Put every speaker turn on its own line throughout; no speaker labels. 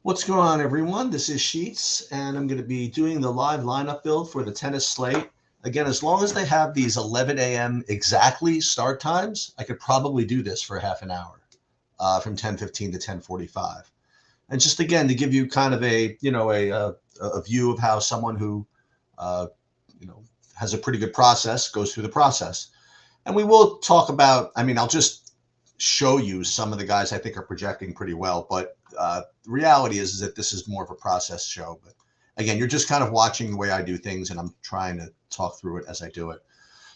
What's going on, everyone? This is Sheets, and I'm going to be doing the live lineup build for the tennis slate. Again, as long as they have these 11 a.m. exactly start times, I could probably do this for half an hour from 10:15 to 10:45. And just again to give you kind of a view of how someone who uh, has a pretty good process goes through the process. And we will talk about. I'll just show you some of the guys I think are projecting pretty well, but the reality is that this is more of a process show. But again, you're just kind of watching the way I do things, and I'm trying to talk through it as I do it.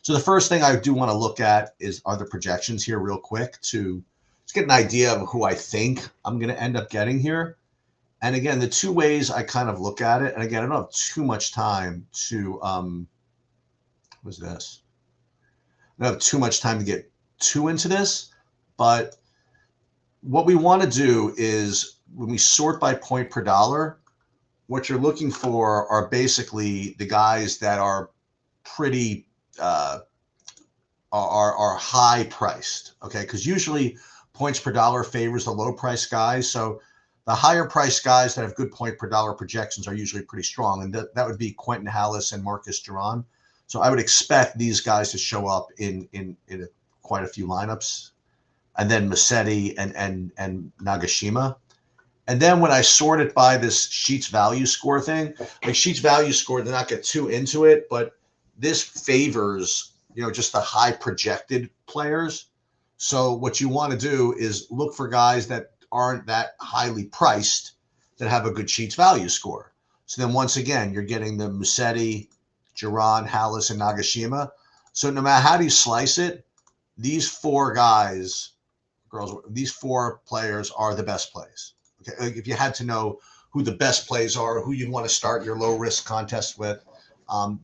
So the first thing I do want to look at are the projections here real quick to just get an idea of who I think I'm going to end up getting here. And again, the two ways I kind of look at it, and again, I don't have too much time to, what's this? I don't have too much time to get too into this, but what we want to do is when we sort by point per dollar, what you're looking for are basically the guys that are pretty are high priced, okay? Because usually points per dollar favors the low price guys. So the higher price guys that have good point per dollar projections are usually pretty strong, and that would be Quentin Hallis and Marcus Giron. So I would expect these guys to show up in quite a few lineups, and then Musetti and Nagashima. And then when I sort it by this Sheets value score thing, like Sheets value score, to not get too into it, but this favors, just the high projected players. So what you want to do is look for guys that aren't that highly priced that have a good Sheets value score. So then once again, you're getting the Musetti, Giron, Hallis, and Nagashima. So no matter how do you slice it, these four guys, girls, these four players are the best plays. Okay, like if you had to know who the best plays are, who you want to start your low risk contest with,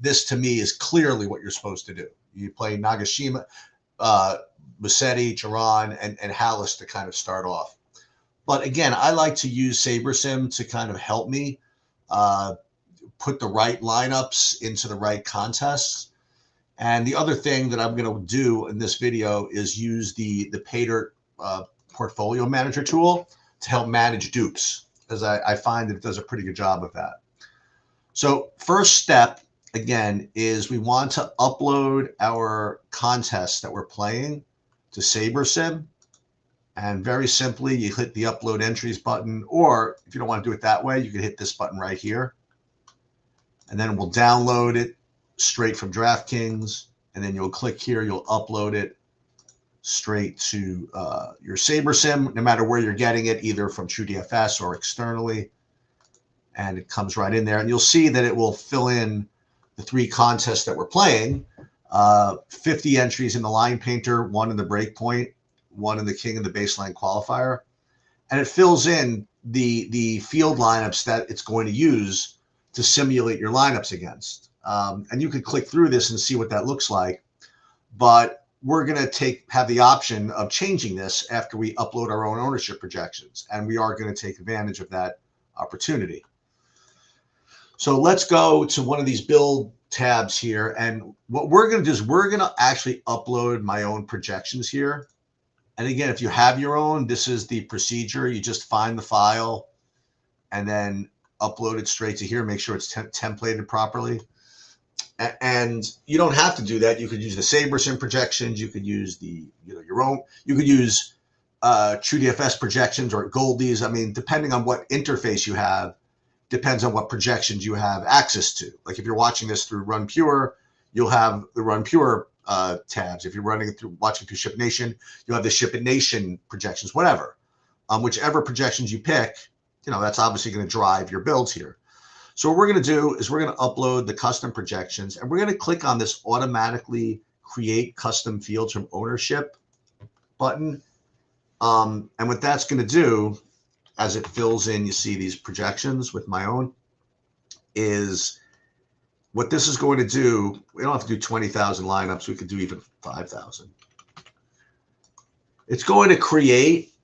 this to me is clearly what you're supposed to do. You play Nagashima, Musetti, Giron, and Hallis to kind of start off. But again, I like to use SaberSim to kind of help me put the right lineups into the right contests. And the other thing that I'm going to do in this video is use the Paydirt portfolio manager tool to help manage dupes, because I find that it does a pretty good job of that. So first step, again, is we want to upload our contests that we're playing to SaberSim. And very simply, you hit the upload entries button, or if you don't want to do it that way, you can hit this button right here. And then we'll download it straight from DraftKings. And then you'll click here, you'll upload it straight to your SaberSim, no matter where you're getting it, either from TrueDFS or externally. And it comes right in there. And you'll see that it will fill in the three contests that we're playing. 50 entries in the line painter, 1 in the breakpoint, 1 in the king of the baseline qualifier. And it fills in the field lineups that it's going to use to simulate your lineups against. And you could click through this and see what that looks like. But we're going to have the option of changing this after we upload our own ownership projections. And we are going to take advantage of that opportunity. So let's go to one of these build tabs here. And what we're going to do is we're going to actually upload my own projections here. And again, if you have your own, this is the procedure. You just find the file and then upload it straight to here. Make sure it's templated properly. And you don't have to do that. You could use the SaberSim projections. You could use your own. You could use TrueDFS projections or Goldies. I mean, depending on what interface you have, depends on what projections you have access to. Like if you're watching this through Run Pure, you'll have the Run Pure tabs. If you're watching through ShipNation, you'll have the ShipNation projections. Whatever, whichever projections you pick, that's obviously going to drive your builds here. So what we're going to do is we're going to upload the custom projections, and we're going to click on this automatically create custom fields from ownership button. And what that's going to do, as it fills in, you see these projections with my own, is what this is going to do. We don't have to do 20,000 lineups. We could do even 5,000. It's going to create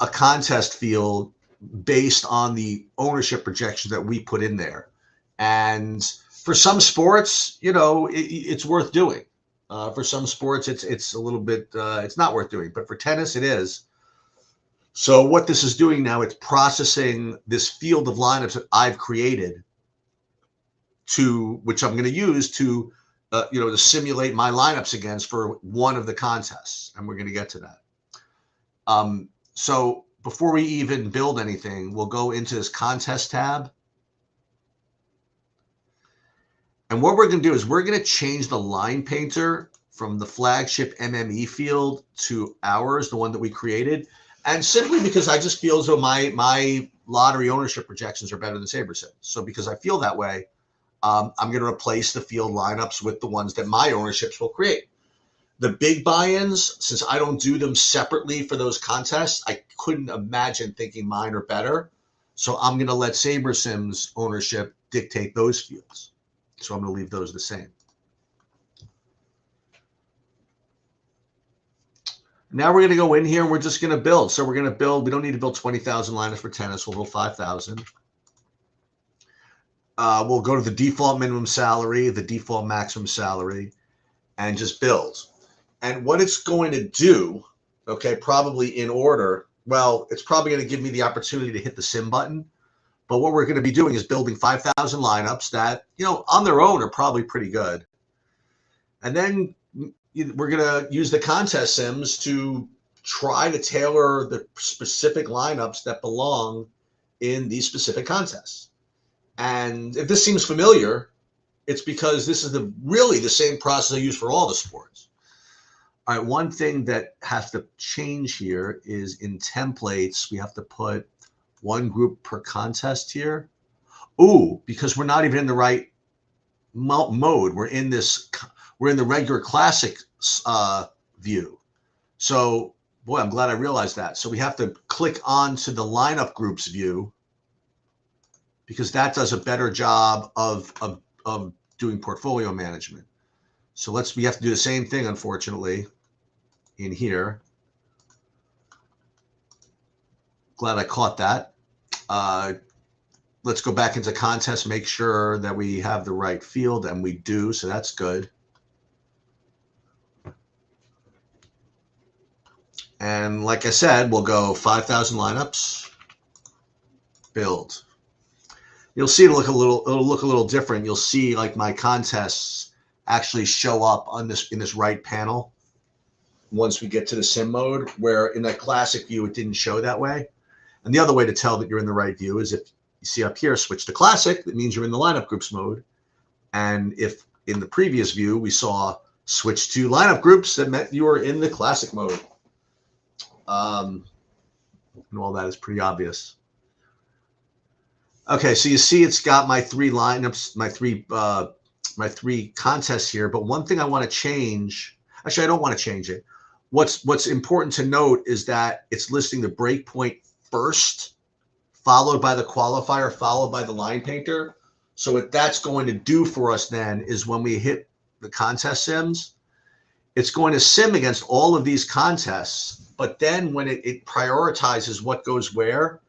a contest field based on the ownership projection that we put in there. And for some sports, it's worth doing. For some sports, it's a little bit, it's not worth doing. But for tennis, it is. So what this is doing now, it's processing this field of lineups that I've created which I'm going to use to, to simulate my lineups against for one of the contests. And we're going to get to that. So before we even build anything, we'll go into this contest tab. And what we're going to do is we're going to change the line painter from the flagship MME field to ours, the one that we created. And simply because I just feel as though my lottery ownership projections are better than SaberSim. So because I feel that way, I'm going to replace the field lineups with the ones that my ownerships will create. The big buy-ins, since I don't do them separately for those contests, I couldn't imagine thinking mine are better. So I'm going to let SaberSim's ownership dictate those fields. So I'm going to leave those the same. Now we're going to go in here and we're just going to build. So we're going to build. We don't need to build 20,000 lineups for tennis. We'll build 5,000. We'll go to the default minimum salary, the default maximum salary, and just build. And what it's going to do, okay, probably in order, well, it's probably going to give me the opportunity to hit the sim button. But what we're going to be doing is building 5,000 lineups that, on their own are probably pretty good. And then we're going to use the contest sims to try to tailor the specific lineups that belong in these specific contests. And if this seems familiar, it's because this is really the same process I use for all the sports. All right, one thing that has to change here is in templates, we have to put one group per contest here. Ooh, because we're not even in the right mode. We're in the regular classic view. So, boy, I'm glad I realized that. So we have to click on to the lineup groups view because that does a better job of doing portfolio management. So we have to do the same thing, unfortunately, in here. Glad I caught that. Let's go back into contest, make sure that we have the right field, and we do, so that's good. And like I said, we'll go 5,000 lineups, build. You'll see it'll look a little different. You'll see like my contests actually show up on in this right panel once we get to the sim mode, where in that classic view it didn't show that way. And the other way to tell that you're in the right view is if you see up here, switch to classic, that means you're in the lineup groups mode. And if in the previous view we saw switch to lineup groups, that meant you were in the classic mode. And all that is pretty obvious. Okay, so you see it's got my three lineups, my three contests here. But one thing I want to change, actually I don't want to change it. What's important to note is that it's listing the breakpoint first, followed by the qualifier, followed by the line painter. So what that's going to do for us then is when we hit the contest sims, it's going to sim against all of these contests. But then when it prioritizes what goes where,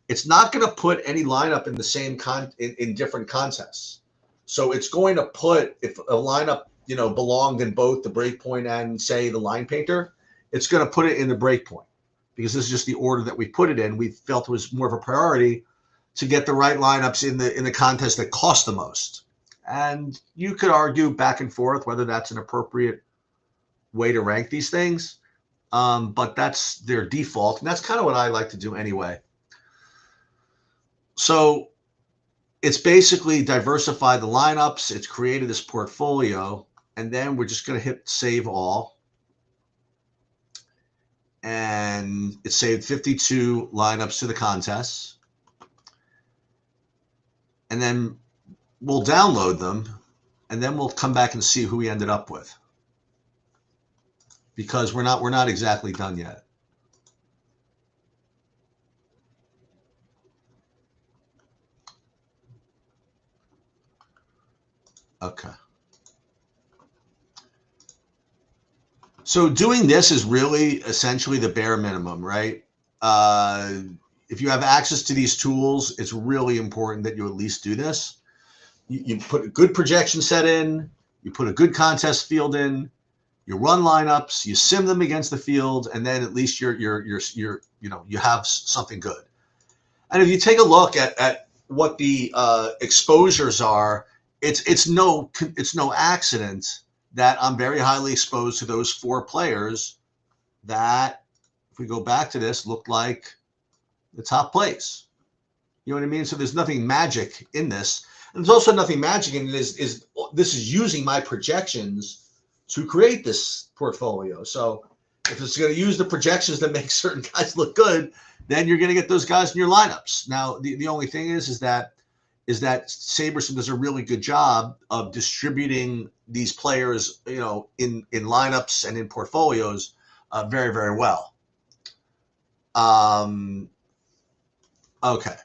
it's not going to put any lineup in the same in different contests. So it's going to put, if a lineup belonged in both the breakpoint and say the line painter, it's going to put it in the breakpoint because this is just the order that we put it in. We felt it was more of a priority to get the right lineups in the contest that cost the most. And you could argue back and forth whether that's an appropriate way to rank these things, but that's their default, and that's kind of what I like to do anyway. So it's basically diversified the lineups. It's created this portfolio, and then we're just going to hit save all. And it saved 52 lineups to the contests. And then we'll download them, and then we'll come back and see who we ended up with. Because we're not exactly done yet. Okay. So doing this is really essentially the bare minimum, right? If you have access to these tools, it's really important that you at least do this. You put a good projection set in, you put a good contest field in, You run lineups, you sim them against the field, and then at least you have something good. And if you take a look at what the exposures are, it's no accident that I'm very highly exposed to those 4 players that, if we go back to this, looked like the top plays. You know what I mean? So there's nothing magic in this. And there's also nothing magic in it is this is using my projections to create this portfolio. So if it's going to use the projections that make certain guys look good, then you're going to get those guys in your lineups. Now, the only thing is that Saberson does a really good job of distributing these players, in lineups and in portfolios very, very well. Okay.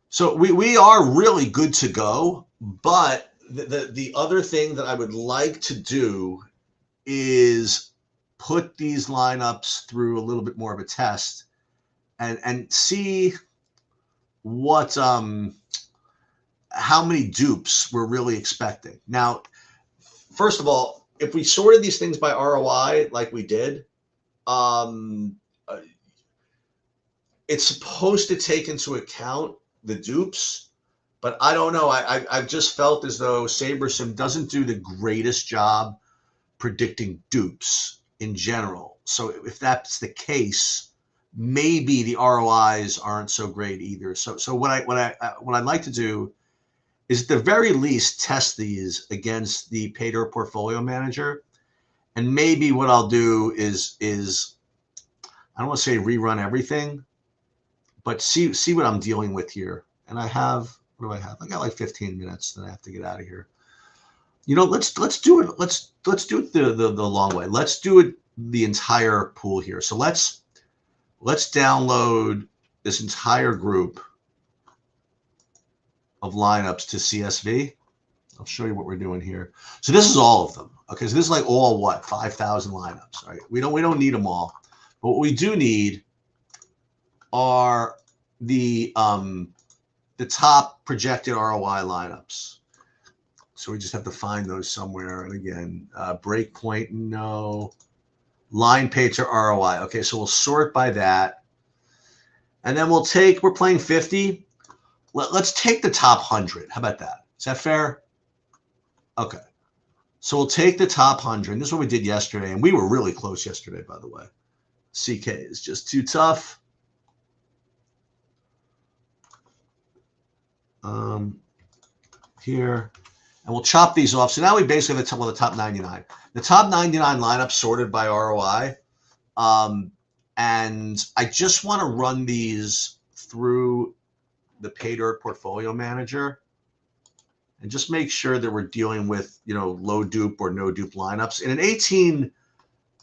So we are really good to go, but the other thing that I would like to do is put these lineups through a little bit more of a test and see what how many dupes we're really expecting. Now, first of all, if we sorted these things by ROI like we did, it's supposed to take into account the dupes, but I don't know. I've just felt as though SaberSim doesn't do the greatest job predicting dupes in general. So if that's the case, maybe the ROIs aren't so great either. So what I'd like to do is at the very least test these against the Paydirt Portfolio Manager, and maybe what I'll do is I don't want to say rerun everything, but see what I'm dealing with here. And I have, what do I have? I got like 15 minutes, then I have to get out of here. Let's do it. Let's do it the long way. Let's do it the entire pool here. So let's download this entire group of lineups to CSV. I'll show you what we're doing here. So this is all of them. Okay, so this is like all 5,000 lineups. Right? We don't need them all, but what we do need are the top projected ROI lineups. So we just have to find those somewhere. And again, breakpoint, no. Line page or ROI. Okay, so we'll sort by that. And then we're playing 50. Let's take the top 100. How about that? Is that fair? Okay. So we'll take the top 100. And this is what we did yesterday. And we were really close yesterday, by the way. CK is just too tough. Here. And we'll chop these off. So now we basically have the top 99. The top 99 lineup sorted by ROI. And I just want to run these through the Paydirt Portfolio Manager and just make sure that we're dealing with, low dupe or no dupe lineups. In an 18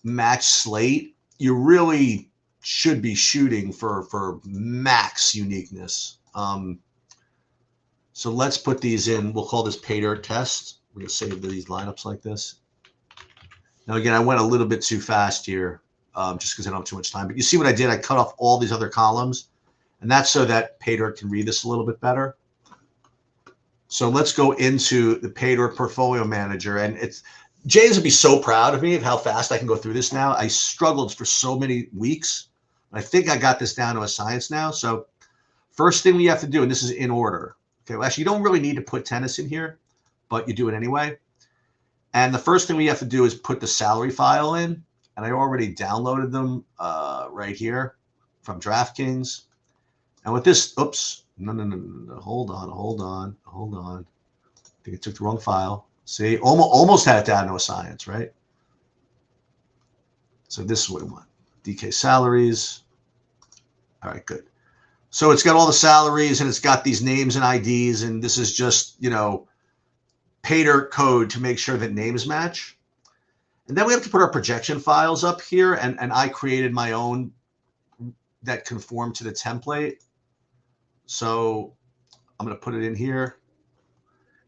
match slate, you really should be shooting for max uniqueness. So let's put these in. We'll call this Paydirt test. We're going to save these lineups like this. Now, again, I went a little bit too fast here just because I don't have too much time. But you see what I did? I cut off all these other columns. And that's so that Paydirt can read this a little bit better. So let's go into the Paydirt Portfolio Manager. And James would be so proud of me of how fast I can go through this now. I struggled for so many weeks. I think I got this down to a science now. So first thing we have to do, and this is in order. Okay, well, actually, you don't really need to put tennis in here, but you do it anyway. And the first thing we have to do is put the salary file in. And I already downloaded them right here from DraftKings. And with this, oops, no, hold on. I think I took the wrong file. See, almost had it down to a science, right? So this is what we want. DK salaries. All right, good. So it's got all the salaries and it's got these names and IDs, and this is just, Paydirt code to make sure that names match. And then we have to put our projection files up here, and I created my own that conform to the template. So I'm going to put it in here.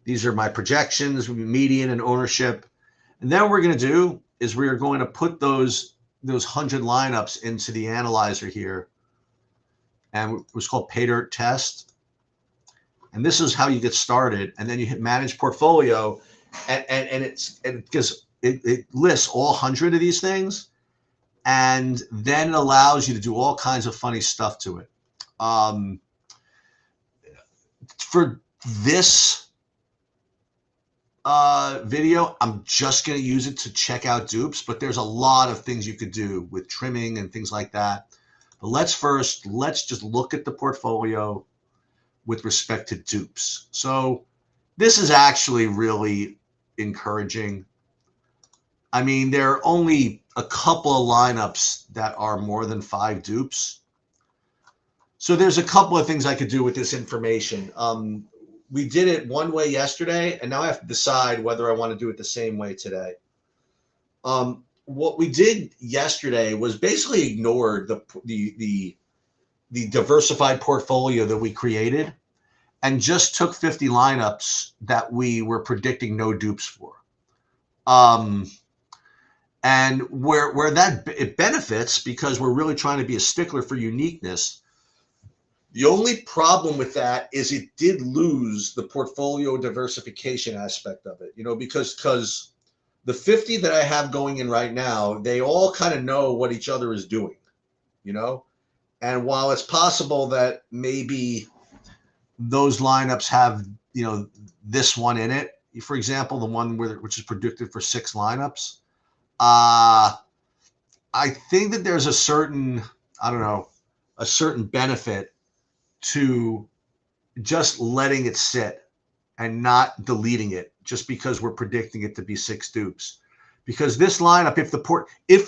These are my projections, median and ownership. And then what we're going to do is we are going to put those 100 lineups into the analyzer here. And it was called Paydirt test. And this is how you get started. And then you hit manage portfolio. And it lists all 100 of these things, and then it allows you to do all kinds of funny stuff to it. For this video, I'm just going to use it to check out dupes, but there's a lot of things you could do with trimming and things like that. But let's just look at the portfolio with respect to dupes. So this is actually really encouraging. I mean, there are only a couple of lineups that are more than 5 dupes. So there's a couple of things I could do with this information. We did it one way yesterday, and now I have to decide whether I want to do it the same way today. What we did yesterday was basically ignored the diversified portfolio that we created and just took 50 lineups that we were predicting no dupes for. And where that it benefits, because we're really trying to be a stickler for uniqueness. The only problem with that is it did lose the portfolio diversification aspect of it, because the 50 that I have going in right now, they all kind of know what each other is doing, and while it's possible that maybe those lineups have, this one in it, for example, the one which is predicted for 6 lineups, I think that there's a certain benefit to just letting it sit and not deleting it just because we're predicting it to be 6 dupes. Because this lineup, if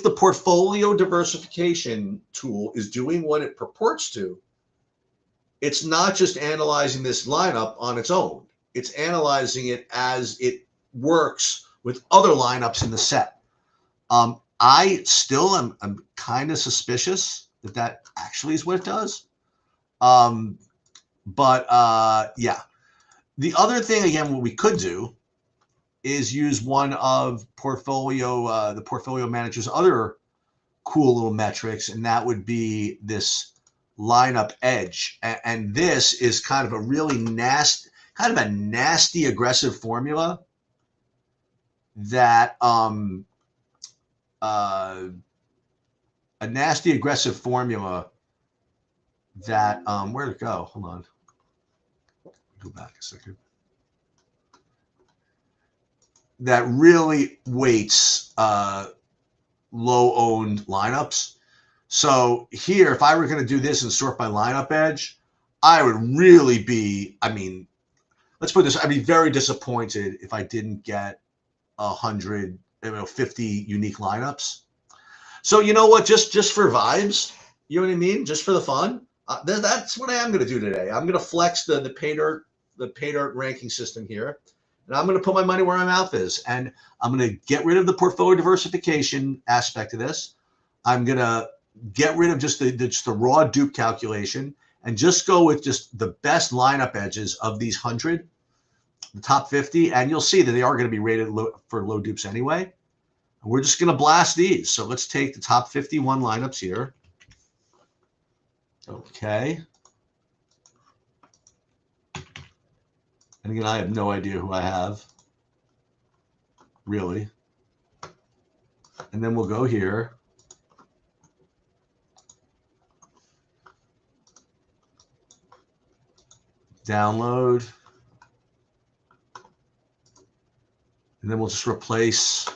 the portfolio diversification tool is doing what it purports to, it's not just analyzing this lineup on its own. It's analyzing it as it works with other lineups in the set. I still am kind of suspicious that actually is what it does. Yeah. The other thing, again, what we could do is use one of the portfolio manager's other cool little metrics, and that would be this lineup edge. And this is kind of a really nasty, aggressive formula that where'd it go? Hold on. Go back a second. That really weights low-owned lineups. So here, if I were going to do this and sort by lineup edge, I would really be, let's put this, I'd be very disappointed if I didn't get 50 unique lineups. So you know what, just for vibes, you know what I mean? Just for the fun, that's what I am going to do today. I'm going to flex the pay dirt ranking system here, and I'm going to put my money where my mouth is, and I'm going to get rid of the portfolio diversification aspect of this. I'm going to get rid of just the raw dupe calculation and just go with just the best lineup edges of these 100, the top 50, and you'll see that they are going to be rated for low dupes anyway. And we're just going to blast these. So let's take the top 51 lineups here. Okay. And again, I have no idea who I have, really. And then we'll go here. Download. And then we'll just replace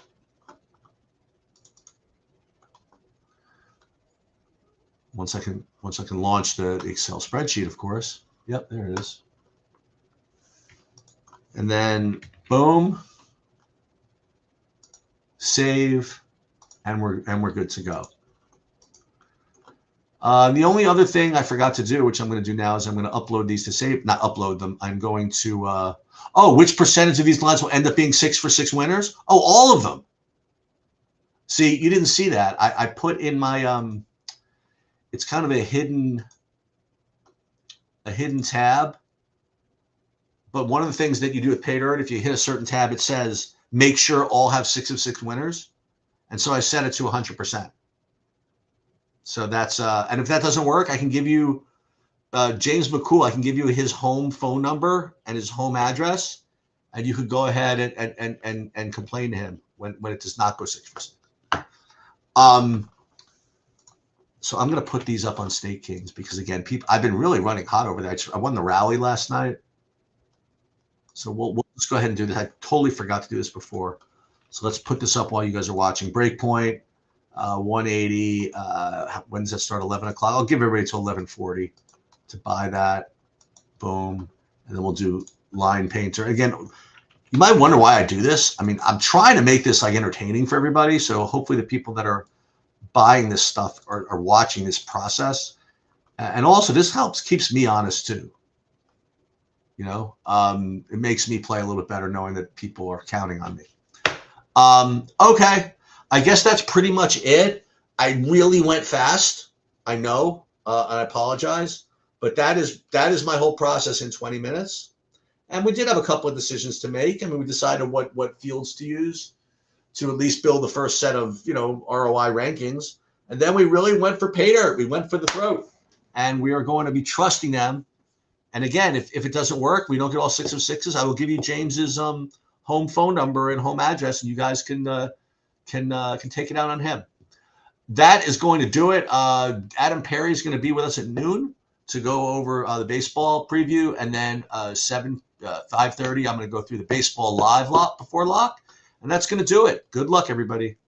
once I can launch the Excel spreadsheet, of course. Yep, there it is. And then boom, save, and we're good to go. The only other thing I forgot to do, which I'm going to do now, is I'm going to upload these to save. Not upload them. I'm going to which percentage of these lines will end up being 6 for 6 winners? Oh, all of them. See, you didn't see that. I put in my it's kind of a hidden tab. But one of the things that you do with pay dirt, if you hit a certain tab, it says make sure all have 6 of 6 winners. And so I set it to 100%. So that's and if that doesn't work, I can give you James McCool. I can give you his home phone number and his home address, and you could go ahead and complain to him when it does not go 6%. So I'm going to put these up on Stake Kings because, again, I've been really running hot over there. I won the rally last night. So we'll just go ahead and do this. I totally forgot to do this before. So let's put this up while you guys are watching. Breakpoint, 180. When does that start? 11 o'clock. I'll give everybody till 11:40 to buy that. Boom. And then we'll do line painter. Again, you might wonder why I do this. I mean, I'm trying to make this like entertaining for everybody. So hopefully the people that are buying this stuff are watching this process. And also this keeps me honest too. You know, it makes me play a little bit better knowing that people are counting on me. Okay. I guess that's pretty much it. I really went fast. I know, and I apologize, but that is my whole process in 20 minutes. And we did have a couple of decisions to make. I mean, we decided what fields to use to at least build the first set of, ROI rankings. And then we really went for pay dirt. We went for the throat. And we are going to be trusting them. And again, if it doesn't work, we don't get all 6 of 6s, I will give you James's home phone number and home address, and you guys can take it out on him. That is going to do it. Adam Perry is going to be with us at noon to go over the baseball preview, and then 5:30, I'm going to go through the baseball live lock before lock, and that's going to do it. Good luck, everybody.